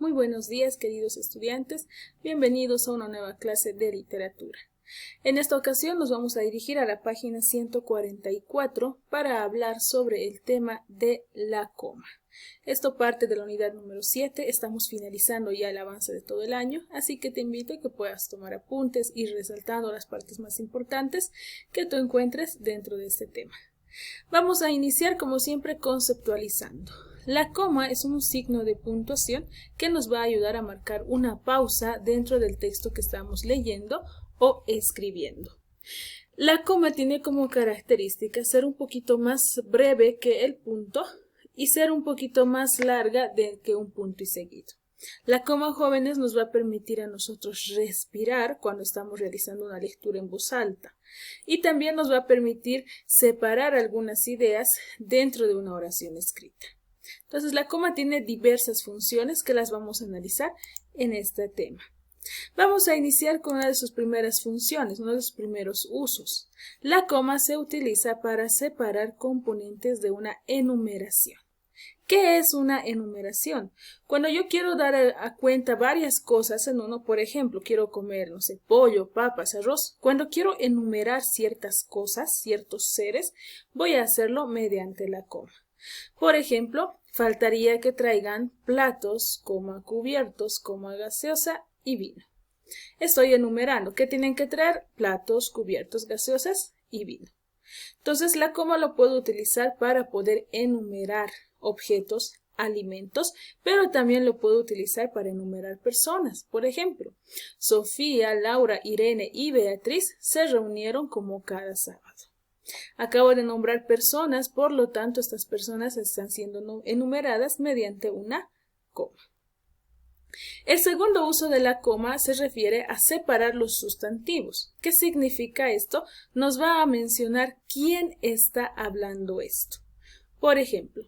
Muy buenos días, queridos estudiantes. Bienvenidos a una nueva clase de literatura. En esta ocasión nos vamos a dirigir a la página 144 para hablar sobre el tema de la coma. Esto parte de la unidad número 7. Estamos finalizando ya el avance de todo el año, así que te invito a que puedas tomar apuntes y resaltando las partes más importantes que tú encuentres dentro de este tema. Vamos a iniciar como siempre conceptualizando. La coma es un signo de puntuación que nos va a ayudar a marcar una pausa dentro del texto que estamos leyendo o escribiendo. La coma tiene como característica ser un poquito más breve que el punto y ser un poquito más larga que un punto y seguido. La coma, jóvenes, nos va a permitir a nosotros respirar cuando estamos realizando una lectura en voz alta y también nos va a permitir separar algunas ideas dentro de una oración escrita. Entonces, la coma tiene diversas funciones que las vamos a analizar en este tema. Vamos a iniciar con una de sus primeras funciones, uno de sus primeros usos. La coma se utiliza para separar componentes de una enumeración. ¿Qué es una enumeración? Cuando yo quiero dar a cuenta varias cosas en uno, por ejemplo, quiero comer, no sé, pollo, papas, arroz. Cuando quiero enumerar ciertas cosas, ciertos seres, voy a hacerlo mediante la coma. Por ejemplo, faltaría que traigan platos, cubiertos, gaseosa y vino. Estoy enumerando. ¿Qué tienen que traer? Platos, cubiertos, gaseosas y vino. Entonces, la coma lo puedo utilizar para poder enumerar objetos, alimentos, pero también lo puedo utilizar para enumerar personas. Por ejemplo, Sofía, Laura, Irene y Beatriz se reunieron como cada sábado. Acabo de nombrar personas, por lo tanto, estas personas están siendo enumeradas mediante una coma. El segundo uso de la coma se refiere a separar los sustantivos. ¿Qué significa esto? Nos va a mencionar quién está hablando esto. Por ejemplo,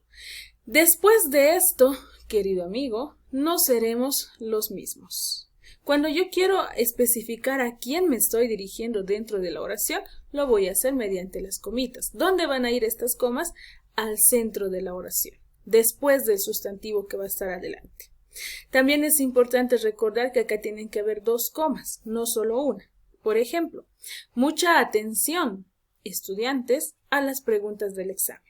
después de esto, querido amigo, no seremos los mismos. Cuando yo quiero especificar a quién me estoy dirigiendo dentro de la oración, lo voy a hacer mediante las comitas. ¿Dónde van a ir estas comas? Al centro de la oración, después del sustantivo que va a estar adelante. También es importante recordar que acá tienen que haber dos comas, no solo una. Por ejemplo, mucha atención, estudiantes, a las preguntas del examen.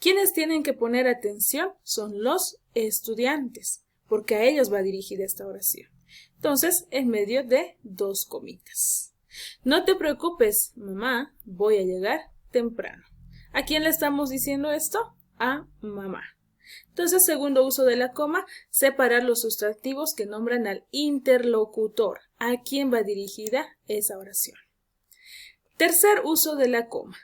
¿Quiénes tienen que poner atención? Son los estudiantes, porque a ellos va dirigida esta oración. Entonces, en medio de dos comitas. No te preocupes, mamá, voy a llegar temprano. ¿A quién le estamos diciendo esto? A mamá. Entonces, segundo uso de la coma, separar los sustantivos que nombran al interlocutor. ¿A quién va dirigida esa oración? Tercer uso de la coma.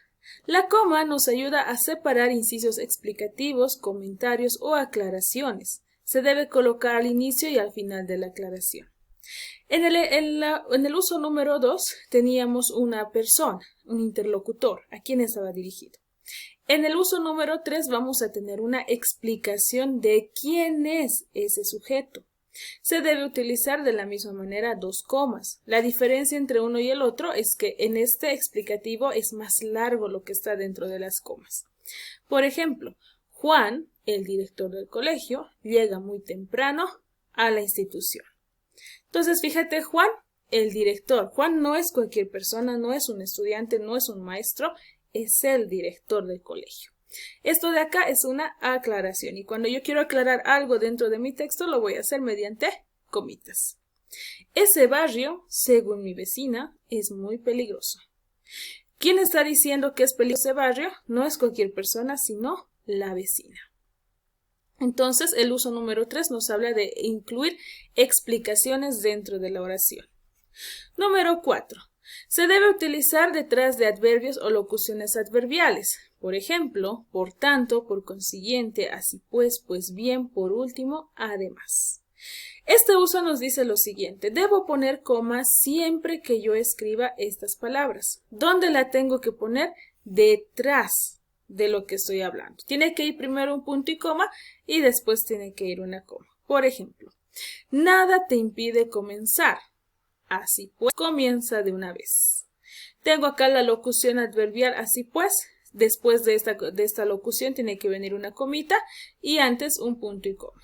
La coma nos ayuda a separar incisos explicativos, comentarios o aclaraciones. Se debe colocar al inicio y al final de la aclaración. En el uso número 2 teníamos una persona, un interlocutor, a quien estaba dirigido. En el uso número 3 vamos a tener una explicación de quién es ese sujeto. Se debe utilizar de la misma manera dos comas. La diferencia entre uno y el otro es que en este explicativo es más largo lo que está dentro de las comas. Por ejemplo, Juan, el director del colegio, llega muy temprano a la institución. Entonces, fíjate, Juan, el director. Juan no es cualquier persona, no es un estudiante, no es un maestro, es el director del colegio. Esto de acá es una aclaración y cuando yo quiero aclarar algo dentro de mi texto lo voy a hacer mediante comitas. Ese barrio, según mi vecina, es muy peligroso. ¿Quién está diciendo que es peligroso ese barrio? No es cualquier persona, sino la vecina. Entonces, el uso número 3 nos habla de incluir explicaciones dentro de la oración. Número 4. Se debe utilizar detrás de adverbios o locuciones adverbiales. Por ejemplo, por tanto, por consiguiente, así pues bien, por último, además. Este uso nos dice lo siguiente. Debo poner coma siempre que yo escriba estas palabras. ¿Dónde la tengo que poner? Detrás de lo que estoy hablando. Tiene que ir primero un punto y coma y después tiene que ir una coma. Por ejemplo, nada te impide comenzar. Así pues, comienza de una vez. Tengo acá la locución adverbial así pues. Después de esta locución tiene que venir una comita y antes un punto y coma.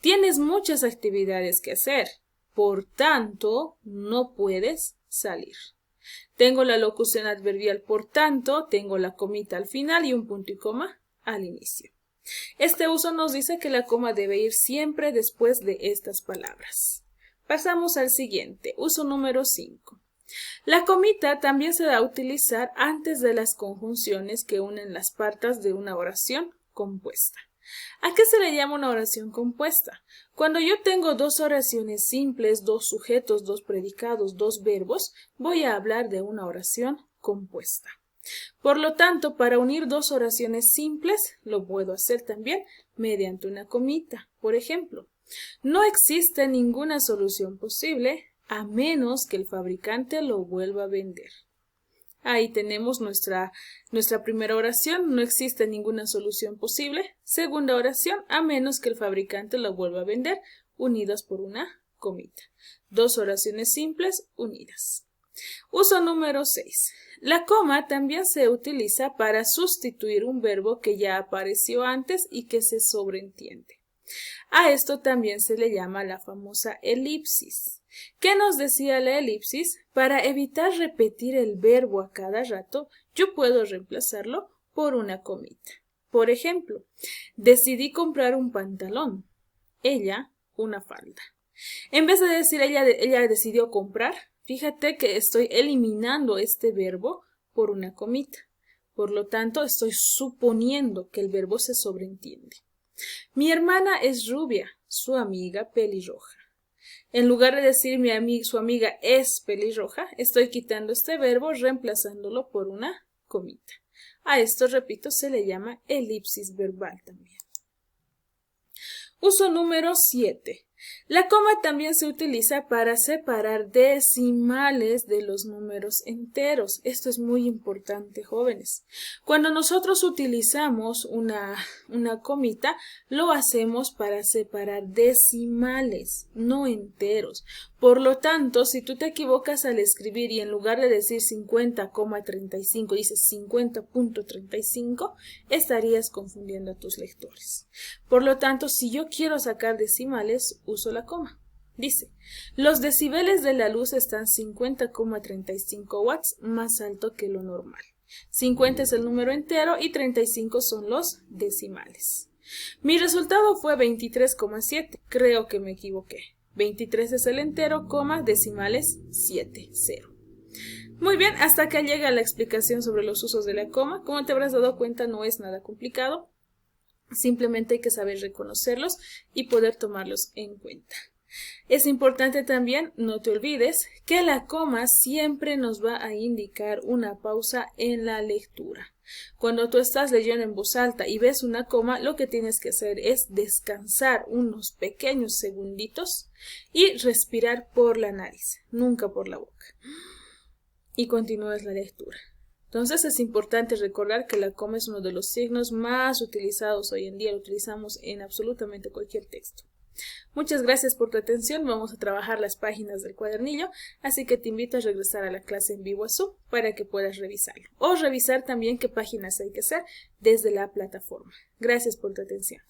Tienes muchas actividades que hacer, por tanto, no puedes salir. Tengo la locución adverbial por tanto, tengo la comita al final y un punto y coma al inicio. Este uso nos dice que la coma debe ir siempre después de estas palabras. Pasamos al siguiente, uso número 5. La comita también se da a utilizar antes de las conjunciones que unen las partes de una oración compuesta. ¿A qué se le llama una oración compuesta? Cuando yo tengo dos oraciones simples, dos sujetos, dos predicados, dos verbos, voy a hablar de una oración compuesta. Por lo tanto, para unir dos oraciones simples, lo puedo hacer también mediante una comita. Por ejemplo, no existe ninguna solución posible a menos que el fabricante lo vuelva a vender. Ahí tenemos nuestra primera oración, no existe ninguna solución posible. Segunda oración, a menos que el fabricante lo vuelva a vender, unidas por una comita. Dos oraciones simples unidas. Uso número 6. La coma también se utiliza para sustituir un verbo que ya apareció antes y que se sobreentiende. A esto también se le llama la famosa elipsis. ¿Qué nos decía la elipsis? Para evitar repetir el verbo a cada rato, yo puedo reemplazarlo por una comita. Por ejemplo, decidí comprar un pantalón. Ella, una falda. En vez de decir ella decidió comprar, fíjate que estoy eliminando este verbo por una comita. Por lo tanto, estoy suponiendo que el verbo se sobreentiende. Mi hermana es rubia, su amiga pelirroja. En lugar de decir su amiga es pelirroja, estoy quitando este verbo reemplazándolo por una comita. A esto, repito, se le llama elipsis verbal también. Uso número 7. La coma también se utiliza para separar decimales de los números enteros. Esto es muy importante, jóvenes. Cuando nosotros utilizamos una comita, lo hacemos para separar decimales, no enteros. Por lo tanto, si tú te equivocas al escribir y en lugar de decir 50,35 dices 50.35, estarías confundiendo a tus lectores. Por lo tanto, si yo quiero sacar decimales, uso la coma. Dice, los decibeles de la luz están 50,35 watts más alto que lo normal. 50 es el número entero y 35 son los decimales. Mi resultado fue 23,7. Creo que me equivoqué. 23 es el entero, decimales 7, 0. Muy bien, hasta acá llega la explicación sobre los usos de la coma. Como te habrás dado cuenta, no es nada complicado. Simplemente hay que saber reconocerlos y poder tomarlos en cuenta. Es importante también, no te olvides, que la coma siempre nos va a indicar una pausa en la lectura. Cuando tú estás leyendo en voz alta y ves una coma, lo que tienes que hacer es descansar unos pequeños segunditos y respirar por la nariz, nunca por la boca. Y continúas la lectura. Entonces es importante recordar que la coma es uno de los signos más utilizados hoy en día, lo utilizamos en absolutamente cualquier texto. Muchas gracias por tu atención, vamos a trabajar las páginas del cuadernillo, así que te invito a regresar a la clase en vivo a Zoom para que puedas revisarlo. O revisar también qué páginas hay que hacer desde la plataforma. Gracias por tu atención.